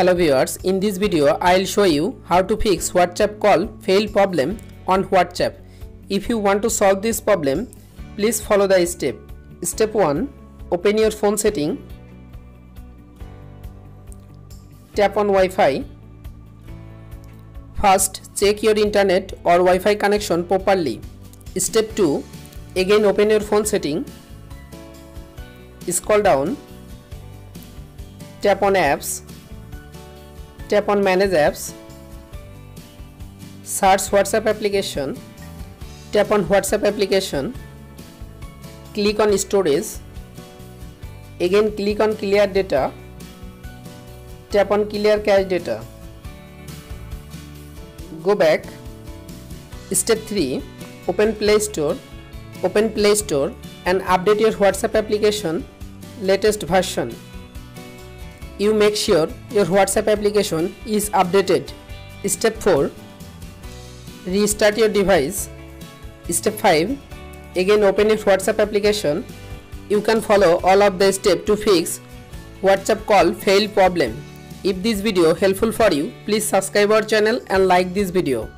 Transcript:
Hello viewers, in this video I'll show you how to fix WhatsApp call fail problem on WhatsApp. If you want to solve this problem, please follow the step. Step 1. Open your phone setting. Tap on Wi-Fi. First, check your internet or Wi-Fi connection properly. Step 2. Again open your phone setting. Scroll down. Tap on apps. Tap on manage apps. Search WhatsApp application. Tap on WhatsApp application. Click on storage. Again click on clear data. Tap on clear cache data. Go back. Step 3. Open Play Store. Open Play Store and update your WhatsApp application latest version. You make sure your WhatsApp application is updated. Step 4. Restart your device. Step 5. Again open your WhatsApp application. You can follow all of the steps to fix WhatsApp call fail problem. If this video helpful for you, please subscribe our channel and like this video.